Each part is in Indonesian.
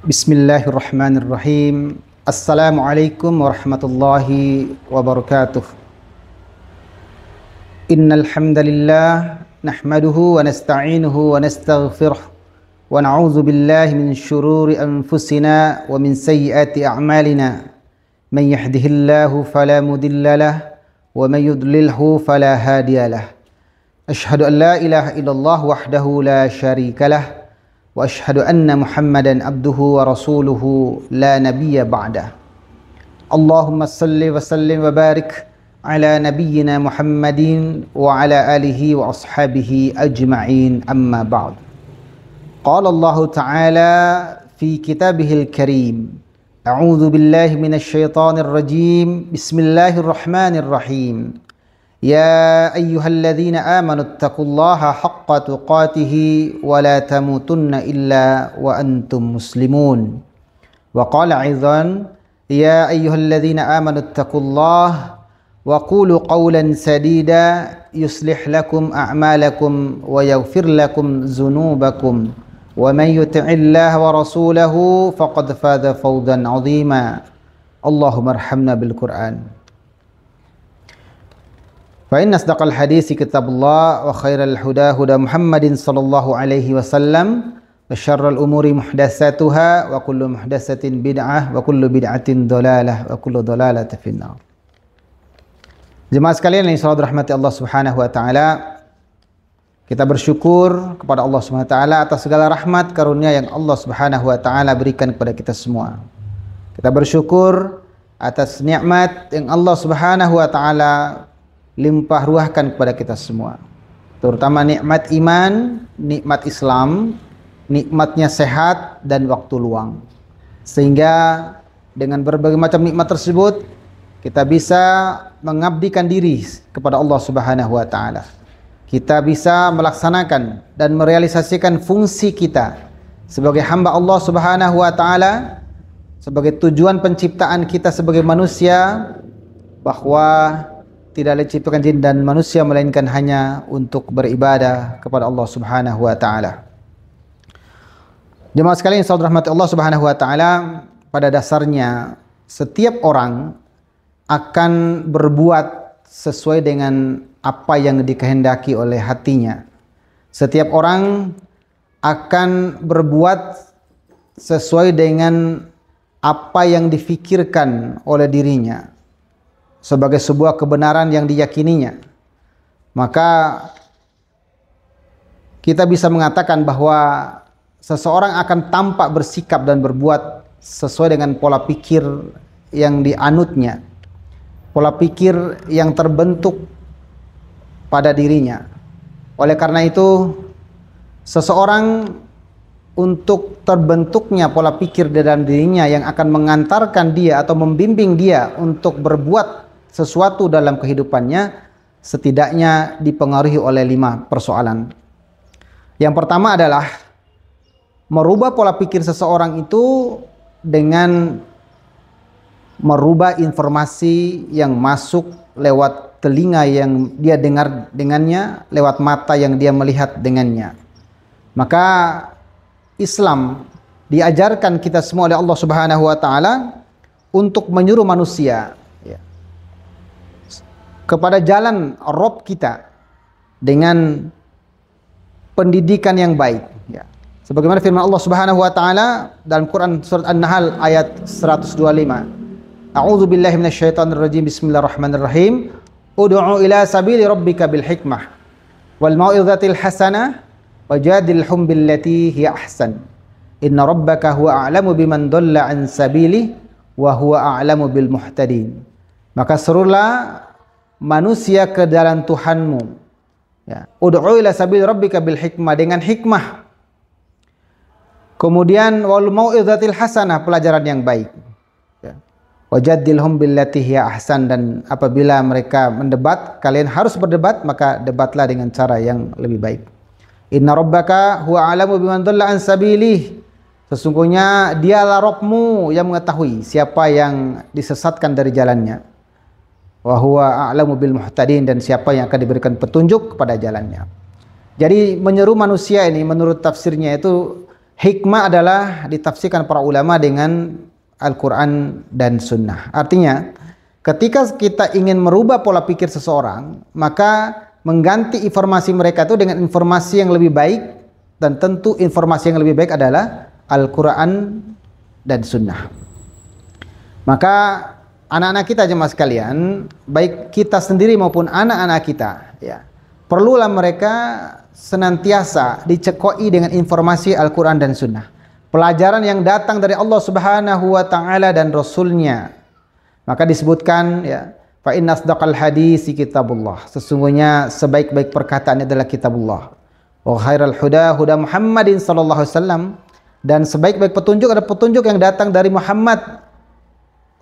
Bismillahirrahmanirrahim. Assalamualaikum warahmatullahi wabarakatuh. Innal hamdalillah nahmaduhu wa nasta'inuhu wa nastaghfiruh wa na'udzu billahi min shururi anfusina wa min sayyiati a'malina. Man yahdihillahu fala mudilla lahu wa man yudlilhu fala hadiya lahu. Asyhadu an la ilaha illallah wahdahu la syarika lahu wa asyhadu anna Muhammadan abduhu wa rasuluhu la nabiyya ba'dah. Allahumma salli wa sallim wa barik ala nabiyyina Muhammadin wa ala alihi wa ashabihi ajma'in, amma ba'd. Qala Allah ta'ala fi kitabihil karim, a'udzu billahi minasy syaithanir rajim, bismillahirrahmanirrahim. Ya ayyuhalladzina amanu taqullaha haqqa tuqatih wa la tamutunna illa wa antum muslimun. Wa qala aidan, ya ayyuhalladzina amanu taqullaha wa qulu qawlan sadida yuslih lakum a'malakum wa yaghfir lakum dzunubakum wa man yuti'illaha wa rasulahu faqad faza fawzan 'azima. Allahumma arhamna bil Qur'an. Fa inna asdaqal haditsi kitabullah wa khairal huda huda Muhammadin sallallahu alaihi wasallam wa syarral umuri muhdatsatuha wa kullu muhdatsatin bid'ah wa kullu bid'atin dhalalah wa kullu dhalalatin finnar. Jemaah sekalian yang selalu dirahmati Allah Subhanahu wa taala, kita bersyukur kepada Allah Subhanahu wa taala atas segala rahmat karunia yang Allah Subhanahu wa taala berikan kepada kita semua. Kita bersyukur atas nikmat yang Allah Subhanahu wa taala limpah ruahkan kepada kita semua, terutama nikmat iman, nikmat Islam, nikmatnya sehat dan waktu luang, sehingga dengan berbagai macam nikmat tersebut kita bisa mengabdikan diri kepada Allah Subhanahu wa taala. Kita bisa melaksanakan dan merealisasikan fungsi kita sebagai hamba Allah Subhanahu wa taala, sebagai tujuan penciptaan kita sebagai manusia, bahwa tidak diciptakan jin dan manusia melainkan hanya untuk beribadah kepada Allah Subhanahu wa taala. Jemaah sekalian yang dirahmati Allah Subhanahu wa taala, pada dasarnya setiap orang akan berbuat sesuai dengan apa yang dikehendaki oleh hatinya. Setiap orang akan berbuat sesuai dengan apa yang difikirkan oleh dirinya sebagai sebuah kebenaran yang diyakininya. Maka kita bisa mengatakan bahwa seseorang akan tampak bersikap dan berbuat sesuai dengan pola pikir yang dianutnya, pola pikir yang terbentuk pada dirinya. Oleh karena itu, seseorang untuk terbentuknya pola pikir di dalam dirinya yang akan mengantarkan dia atau membimbing dia untuk berbuat sesuatu dalam kehidupannya, setidaknya dipengaruhi oleh 5 persoalan. Yang pertama adalah merubah pola pikir seseorang itu dengan merubah informasi yang masuk lewat telinga yang dia dengar dengannya, lewat mata yang dia melihat dengannya. Maka Islam diajarkan kita semua oleh Allah Subhanahu wa taala untuk menyuruh manusia kepada jalan Rabb kita dengan pendidikan yang baik, ya. Sebagaimana firman Allah Subhanahu wa taala dalam Quran surat An-Nahl ayat 125. A'udzu billahi minasyaitonir rajim. Bismillahirrahmanirrahim. Ud'u ila sabili rabbika bil hikmah wal mau'izatil hasanah wajadilhum billati hiya ahsan. Inna rabbaka huwa a'lamu biman dhalla an sabilihi wa huwa a'lamu bil muhtadin. Maka serulah manusia ke jalan Tuhanmu, ya. Ud'u ila sabil rabbika bil hikmah, dengan hikmah. Kemudian wal mau'izatil hasanah, pelajaran yang baik, ya. Wajadilhum billati hiya ahsan, dan apabila mereka mendebat, kalian harus berdebat, maka debatlah dengan cara yang lebih baik. Inna rabbaka huwa a'lamu biman dhalla an sabilihi, sesungguhnya dialah Rabbmu yang mengetahui siapa yang disesatkan dari jalannya. Wa huwa a'lamu bil muhtadin, dan siapa yang akan diberikan petunjuk kepada jalannya. Jadi menyeru manusia ini menurut tafsirnya itu Hikmah adalah ditafsirkan para ulama dengan Al-Quran dan Sunnah. Artinya, ketika kita ingin merubah pola pikir seseorang, maka mengganti informasi mereka itu dengan informasi yang lebih baik, dan tentu informasi yang lebih baik adalah Al-Quran dan Sunnah. Maka anak-anak kita jemaah sekalian, baik kita sendiri maupun anak-anak kita, ya, perlulah mereka senantiasa dicekoi dengan informasi Al-Quran dan Sunnah. Pelajaran yang datang dari Allah Subhanahu wa Ta'ala dan Rasulnya. Maka disebutkan, ya, fa inna asdaqal hadisi kitabullah. Sesungguhnya sebaik-baik perkataan adalah kitabullah. Wa khairal huda huda Muhammadin sallallahu alaihi wasallam. Dan sebaik-baik petunjuk adalah petunjuk yang datang dari Muhammad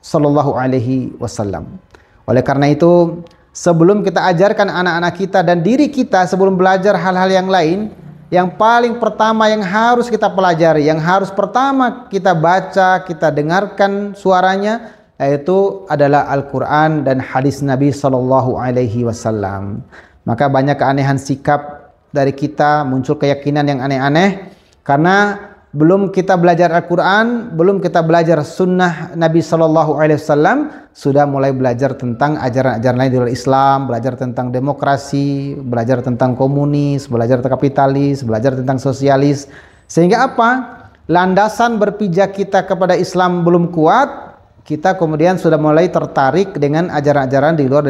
sallallahu alaihi wasallam. Oleh karena itu, sebelum kita ajarkan anak-anak kita dan diri kita sebelum belajar hal-hal yang lain, yang paling pertama yang harus kita pelajari, yang harus pertama kita baca, kita dengarkan suaranya, yaitu adalah Al-Quran dan hadis Nabi sallallahu alaihi wasallam. Maka banyak keanehan sikap dari kita, muncul keyakinan yang aneh-aneh karena belum kita belajar Al-Quran, belum kita belajar Sunnah Nabi Sallallahu Alaihi Wasallam, sudah mulai belajar tentang ajaran-ajaran lain di luar Islam, belajar tentang demokrasi, belajar tentang komunis, belajar tentang kapitalis, belajar tentang sosialis. Sehingga apa? Landasan berpijak kita kepada Islam belum kuat, kita kemudian sudah mulai tertarik dengan ajaran-ajaran di luar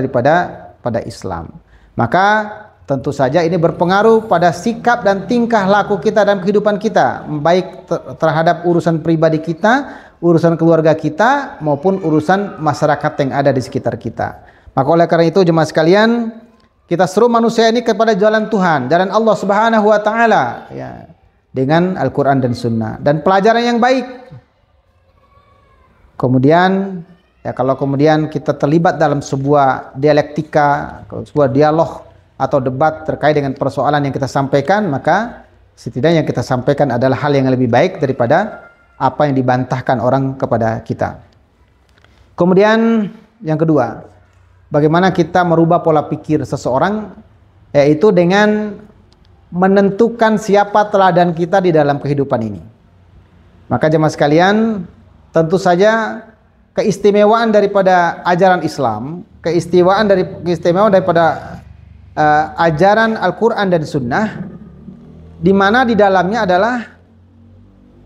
pada Islam. Maka tentu saja ini berpengaruh pada sikap dan tingkah laku kita dalam kehidupan kita, baik terhadap urusan pribadi kita, urusan keluarga kita, maupun urusan masyarakat yang ada di sekitar kita. Maka oleh karena itu jemaah sekalian, kita seru manusia ini kepada jalan Tuhan, jalan Allah Subhanahu wa Ta'ala, ya, dengan Al-Quran dan Sunnah dan pelajaran yang baik. Kemudian, ya, kalau kemudian kita terlibat dalam sebuah dialektika, sebuah dialog atau debat terkait dengan persoalan yang kita sampaikan, maka setidaknya yang kita sampaikan adalah hal yang lebih baik daripada apa yang dibantahkan orang kepada kita. Kemudian yang kedua, bagaimana kita merubah pola pikir seseorang, yaitu dengan menentukan siapa teladan kita di dalam kehidupan ini. Maka jemaah sekalian, tentu saja keistimewaan daripada ajaran Islam, keistimewaan daripada ajaran Al-Quran dan Sunnah, di mana di dalamnya adalah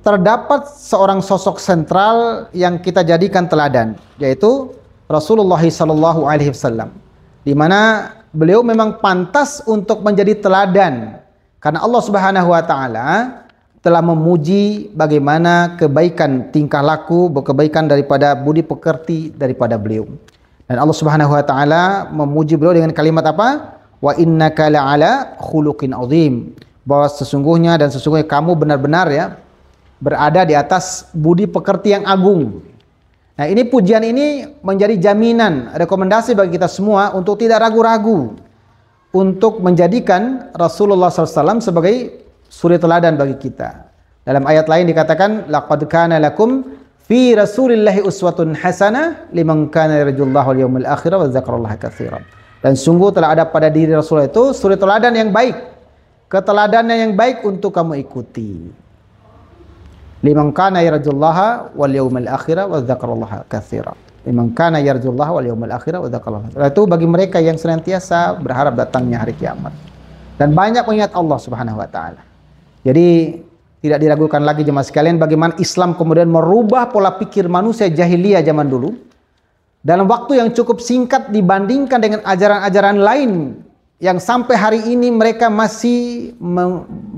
terdapat seorang sosok sentral yang kita jadikan teladan, yaitu Rasulullah sallallahu alaihi wasallam, di mana beliau memang pantas untuk menjadi teladan karena Allah Subhanahu wa Ta'ala telah memuji bagaimana kebaikan tingkah laku, kebaikan daripada budi pekerti daripada beliau. Dan Allah Subhanahu wa Ta'ala memuji beliau dengan kalimat apa? Wa innaka la'ala khuluqin azim, bahwa sesungguhnya kamu benar-benar, ya, berada di atas budi pekerti yang agung. Nah, ini pujian ini menjadi jaminan, rekomendasi bagi kita semua untuk tidak ragu-ragu untuk menjadikan Rasulullah SAW sebagai suri teladan bagi kita. Dalam ayat lain dikatakan, laqad kana lakum fi rasulillahi uswatun hasanah liman kana yarjullaha wal yawmal akhir wa dzakarallaha katsiran. Dan sungguh telah ada pada diri Rasul itu suri teladan yang baik, keteladanan yang baik untuk kamu ikuti. Liman kana yarjullaha wal yawmal akhir wa dzakarallaha katsiran. Liman kana yarjullaha wal yawmal akhir wa dzakarallaha. Itu bagi mereka yang senantiasa berharap datangnya hari kiamat dan banyak mengingat Allah Subhanahu wa Ta'ala. Jadi tidak diragukan lagi jemaah sekalian bagaimana Islam kemudian merubah pola pikir manusia jahiliyah zaman dulu dalam waktu yang cukup singkat dibandingkan dengan ajaran-ajaran lain yang sampai hari ini mereka masih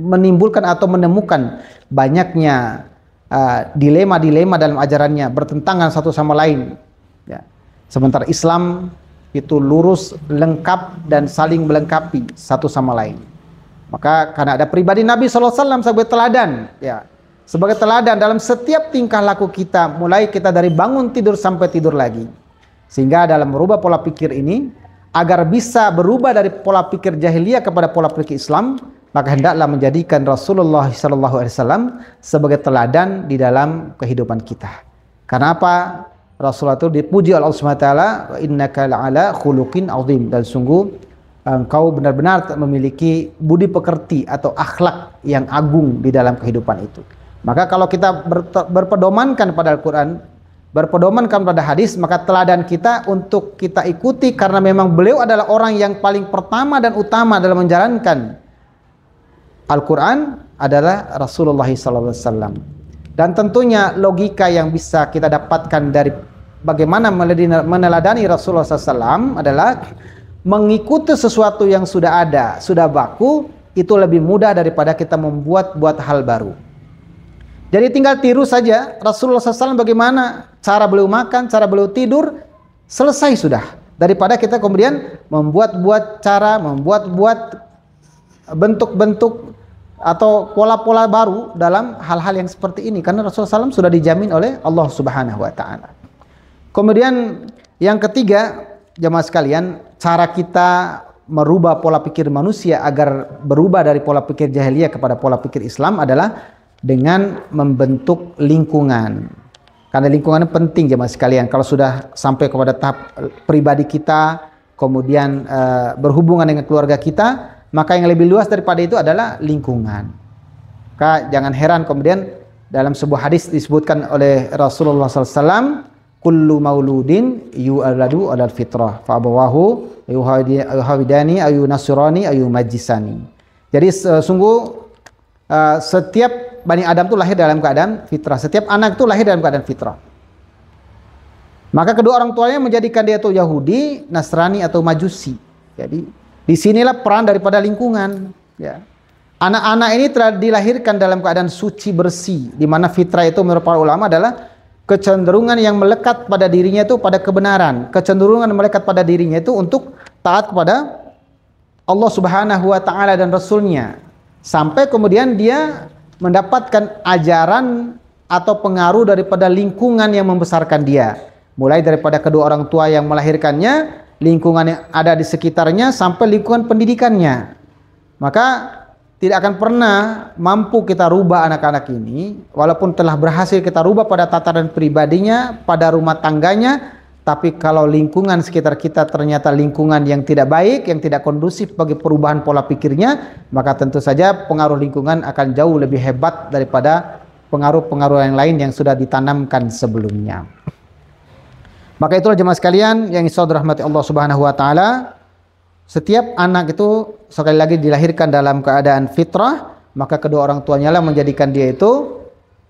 menimbulkan atau menemukan banyaknya dilema-dilema dalam ajarannya, bertentangan satu sama lain, ya. Sementara Islam itu lurus, lengkap dan saling melengkapi satu sama lain. Maka karena ada pribadi Nabi SAW sebagai teladan, ya, sebagai teladan dalam setiap tingkah laku kita, mulai kita dari bangun tidur sampai tidur lagi. Sehingga dalam merubah pola pikir ini, agar bisa berubah dari pola pikir jahiliyah kepada pola pikir Islam, maka hendaklah menjadikan Rasulullah SAW sebagai teladan di dalam kehidupan kita. Karena apa? Rasulullah itu dipuji oleh Allah SWT, wa innaka la'ala khuluqin azim, dan sungguh engkau benar-benar memiliki budi pekerti atau akhlak yang agung di dalam kehidupan itu. Maka kalau kita berpedomankan pada Al-Quran, berpedomankan pada hadis, maka teladan kita untuk kita ikuti karena memang beliau adalah orang yang paling pertama dan utama dalam menjalankan Al-Quran adalah Rasulullah SAW. Dan tentunya logika yang bisa kita dapatkan dari bagaimana meneladani Rasulullah SAW adalah mengikuti sesuatu yang sudah ada, sudah baku, itu lebih mudah daripada kita membuat hal baru. Jadi tinggal tiru saja Rasulullah SAW bagaimana cara beliau makan, cara beliau tidur, selesai sudah. Daripada kita kemudian membuat cara, membuat bentuk-bentuk atau pola-pola baru dalam hal-hal yang seperti ini. Karena Rasulullah SAW sudah dijamin oleh Allah Subhanahu wa Ta'ala. Kemudian yang ketiga, jemaah sekalian, cara kita merubah pola pikir manusia agar berubah dari pola pikir jahiliyah kepada pola pikir Islam adalah dengan membentuk lingkungan. Karena lingkungan penting jemaah sekalian. Kalau sudah sampai kepada tahap pribadi kita, kemudian berhubungan dengan keluarga kita, maka yang lebih luas daripada itu adalah lingkungan. Maka jangan heran kemudian dalam sebuah hadis disebutkan oleh Rasulullah SAW, kullu mauludin yu'aladu alal fitrah fa'abawahu yuhawidani ayu nasirani ayu majisani. Jadi sungguh setiap Bani Adam itu lahir dalam keadaan fitrah. Setiap anak itu lahir dalam keadaan fitrah. Maka kedua orang tuanya menjadikan dia itu Yahudi, Nasrani atau Majusi. Jadi disinilah peran daripada lingkungan. Ya. Anak-anak ini telah dilahirkan dalam keadaan suci bersih, di mana fitrah itu menurut para ulama adalah kecenderungan yang melekat pada dirinya itu pada kebenaran, kecenderungan melekat pada dirinya itu untuk taat kepada Allah Subhanahu wa Ta'ala dan Rasulnya. Sampai kemudian dia mendapatkan ajaran atau pengaruh daripada lingkungan yang membesarkan dia. Mulai daripada kedua orang tua yang melahirkannya, lingkungan yang ada di sekitarnya, sampai lingkungan pendidikannya. Maka tidak akan pernah mampu kita rubah anak-anak ini, walaupun telah berhasil kita rubah pada tataran pribadinya, pada rumah tangganya, tapi kalau lingkungan sekitar kita ternyata lingkungan yang tidak baik, yang tidak kondusif bagi perubahan pola pikirnya, maka tentu saja pengaruh lingkungan akan jauh lebih hebat daripada pengaruh-pengaruh yang lain yang sudah ditanamkan sebelumnya. Maka itulah jemaah sekalian yang insya Allah dirahmati Allah Subhanahu wa Ta'ala. Setiap anak itu sekali lagi dilahirkan dalam keadaan fitrah, maka kedua orang tuanya lah menjadikan dia itu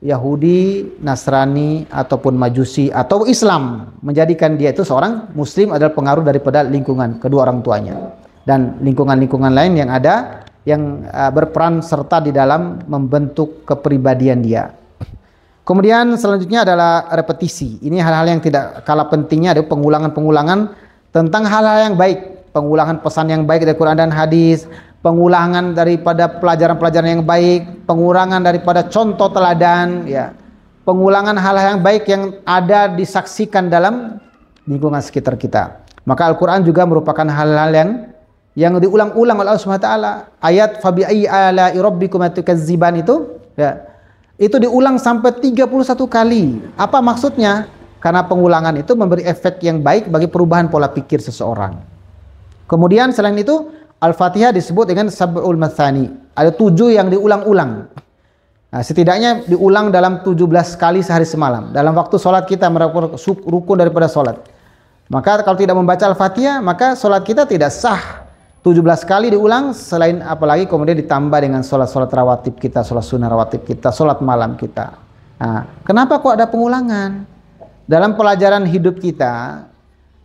Yahudi, Nasrani ataupun Majusi atau Islam, menjadikan dia itu seorang Muslim adalah pengaruh daripada lingkungan kedua orang tuanya dan lingkungan-lingkungan lain yang ada yang berperan serta di dalam membentuk kepribadian dia. Kemudian selanjutnya adalah repetisi. Ini hal-hal yang tidak kalah pentingnya, ada pengulangan-pengulangan tentang hal-hal yang baik, pengulangan pesan yang baik dari Quran dan hadis, pengulangan daripada pelajaran-pelajaran yang baik, pengulangan daripada contoh teladan, ya, pengulangan hal-hal yang baik yang ada disaksikan dalam lingkungan sekitar kita. Maka Al-Quran juga merupakan hal-hal yang diulang-ulang oleh Allah SWT. Ayat fabi ayyi ala'i rabbikum tukazziban itu, ya, itu diulang sampai 31 kali. Apa maksudnya? Karena pengulangan itu memberi efek yang baik bagi perubahan pola pikir seseorang. Kemudian selain itu Al-Fatihah disebut dengan Sab'ul Mathani. Ada 7 yang diulang-ulang. Nah, setidaknya diulang dalam 17 kali sehari semalam. Dalam waktu sholat kita merupakan rukun daripada sholat. Maka kalau tidak membaca Al-Fatihah, maka sholat kita tidak sah. 17 kali diulang, selain apalagi kemudian ditambah dengan sholat-sholat rawatib kita, sholat sunnah rawatib kita, sholat malam kita. Nah, kenapa kok ada pengulangan? Dalam pelajaran hidup kita,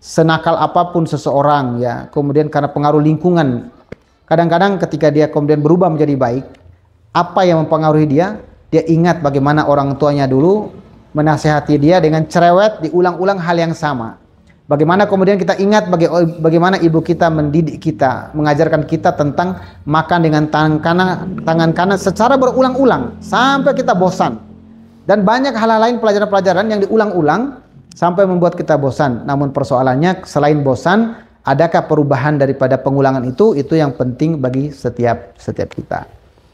senakal apapun seseorang, ya, kemudian karena pengaruh lingkungan, kadang-kadang ketika dia kemudian berubah menjadi baik, apa yang mempengaruhi dia? Dia ingat bagaimana orang tuanya dulu menasihati dia dengan cerewet, diulang-ulang hal yang sama. Bagaimana kemudian kita ingat bagaimana ibu kita mendidik kita, mengajarkan kita tentang makan dengan tangan kanan secara berulang-ulang sampai kita bosan. Dan banyak hal lain pelajaran-pelajaran yang diulang-ulang sampai membuat kita bosan. Namun persoalannya selain bosan, adakah perubahan daripada pengulangan itu yang penting bagi setiap kita.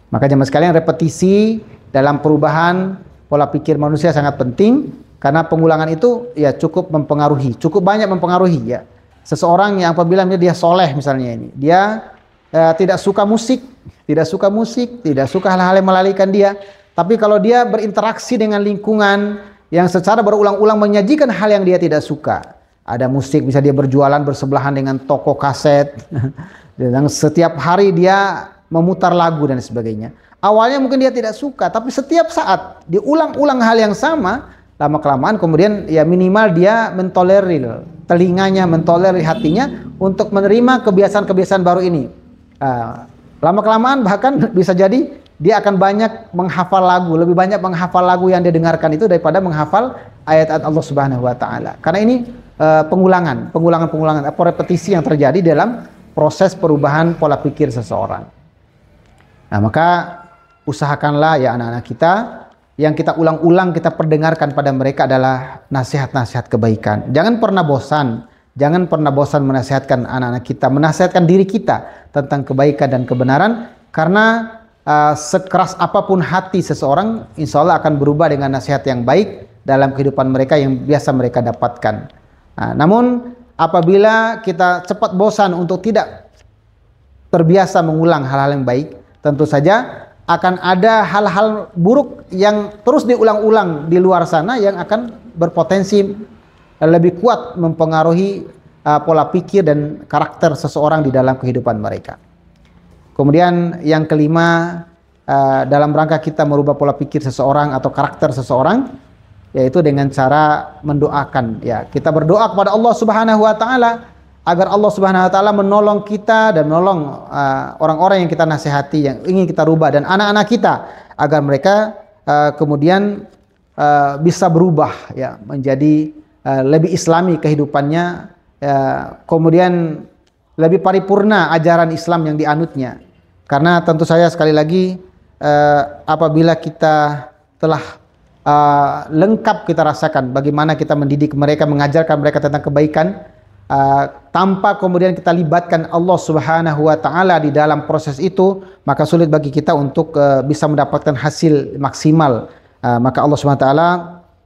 Maka jemaah sekalian, repetisi dalam perubahan pola pikir manusia sangat penting. Karena pengulangan itu ya cukup mempengaruhi, cukup banyak mempengaruhi, ya. Seseorang yang apabila dia soleh misalnya ini, dia tidak suka musik, tidak suka hal-hal yang melalaikan dia, Tapi kalau dia berinteraksi dengan lingkungan yang secara berulang-ulang menyajikan hal yang dia tidak suka, ada musik, bisa dia berjualan bersebelahan dengan toko kaset, dan setiap hari dia memutar lagu dan sebagainya. Awalnya mungkin dia tidak suka, tapi setiap saat diulang-ulang hal yang sama, lama-kelamaan kemudian ya minimal dia mentolerir telinganya, mentolerir hatinya untuk menerima kebiasaan-kebiasaan baru ini. Lama-kelamaan bahkan bisa jadi dia akan banyak menghafal lagu, lebih banyak menghafal lagu yang dia dengarkan itu daripada menghafal ayat-ayat Allah Subhanahu wa taala. Karena ini pengulangan atau repetisi yang terjadi dalam proses perubahan pola pikir seseorang. Nah, maka usahakanlah ya anak-anak kita, yang kita ulang-ulang kita perdengarkan pada mereka adalah nasihat-nasihat kebaikan. Jangan pernah bosan menasihatkan anak-anak kita, menasihatkan diri kita tentang kebaikan dan kebenaran, karena sekeras apapun hati seseorang, insya Allah akan berubah dengan nasihat yang baik dalam kehidupan mereka yang biasa mereka dapatkan. Nah, namun apabila kita cepat bosan untuk tidak terbiasa mengulang hal-hal yang baik, tentu saja akan ada hal-hal buruk yang terus diulang-ulang di luar sana yang akan berpotensi lebih kuat mempengaruhi pola pikir dan karakter seseorang di dalam kehidupan mereka. Kemudian yang kelima, dalam rangka kita merubah pola pikir seseorang atau karakter seseorang, yaitu dengan cara mendoakan. Ya, kita berdoa kepada Allah Subhanahu wa taala agar Allah Subhanahu wa taala menolong kita dan menolong orang-orang yang kita nasihati, yang ingin kita rubah, dan anak-anak kita agar mereka kemudian bisa berubah ya menjadi lebih islami kehidupannya, kemudian lebih paripurna ajaran Islam yang dianutnya. Karena tentu saja sekali lagi apabila kita telah lengkap kita rasakan bagaimana kita mendidik mereka, mengajarkan mereka tentang kebaikan, tanpa kemudian kita libatkan Allah Subhanahu wa taala di dalam proses itu, maka sulit bagi kita untuk bisa mendapatkan hasil maksimal. Maka Allah Subhanahu wa taala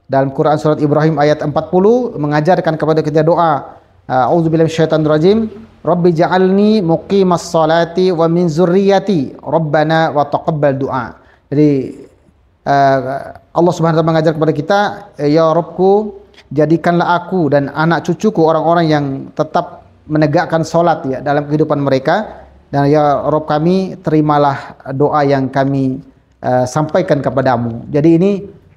dalam Quran surat Ibrahim ayat 40 mengajarkan kepada kita doa, a'udzubillahi minasyaitonir rajim, rabbi ja'alni muqimas salati wa min dzurriyyati rabbana wa taqabbal du'a. Jadi Allah Subhanahu wa taala mengajar kepada kita, ya Rabbku, jadikanlah aku dan anak cucuku orang-orang yang tetap menegakkan salat ya dalam kehidupan mereka, dan ya Rabb kami, terimalah doa yang kami sampaikan kepadamu. Jadi ini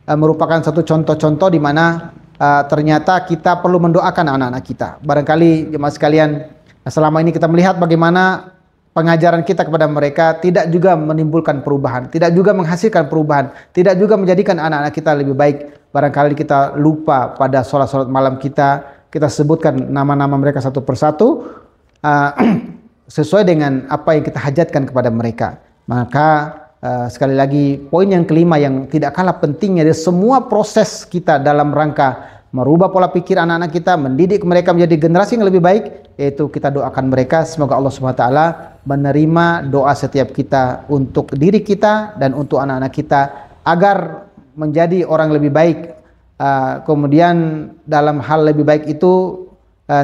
merupakan satu contoh-contoh di mana ternyata kita perlu mendoakan anak-anak kita. Barangkali jemaah sekalian, selama ini kita melihat bagaimana pengajaran kita kepada mereka tidak juga menimbulkan perubahan, tidak juga menghasilkan perubahan, tidak juga menjadikan anak-anak kita lebih baik. Barangkali kita lupa pada sholat-sholat malam kita sebutkan nama-nama mereka satu persatu sesuai dengan apa yang kita hajatkan kepada mereka. Maka sekali lagi, poin yang kelima yang tidak kalah pentingnya dari semua proses kita dalam rangka merubah pola pikir anak-anak kita, mendidik mereka menjadi generasi yang lebih baik, yaitu kita doakan mereka semoga Allah Subhanahu wa taala menerima doa setiap kita untuk diri kita dan untuk anak-anak kita agar menjadi orang lebih baik. Kemudian dalam hal lebih baik itu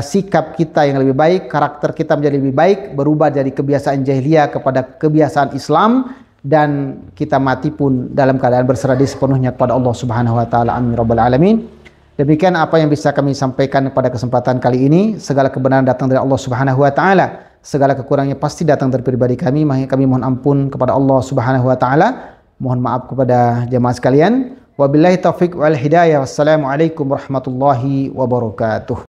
sikap kita yang lebih baik, karakter kita menjadi lebih baik, berubah dari kebiasaan jahiliyah kepada kebiasaan Islam, dan kita mati pun dalam keadaan berserah diri sepenuhnya kepada Allah Subhanahu wa taala. Amin rabbal alamin. Demikian apa yang bisa kami sampaikan pada kesempatan kali ini. Segala kebenaran datang dari Allah Subhanahu wa taala. Segala kekurangannya pasti datang dari pribadi kami. Kami mohon ampun kepada Allah Subhanahu wa taala. Mohon maaf kepada jemaah sekalian. Wabillahi taufiq wal hidayah. Wassalamualaikum warahmatullahi wabarakatuh.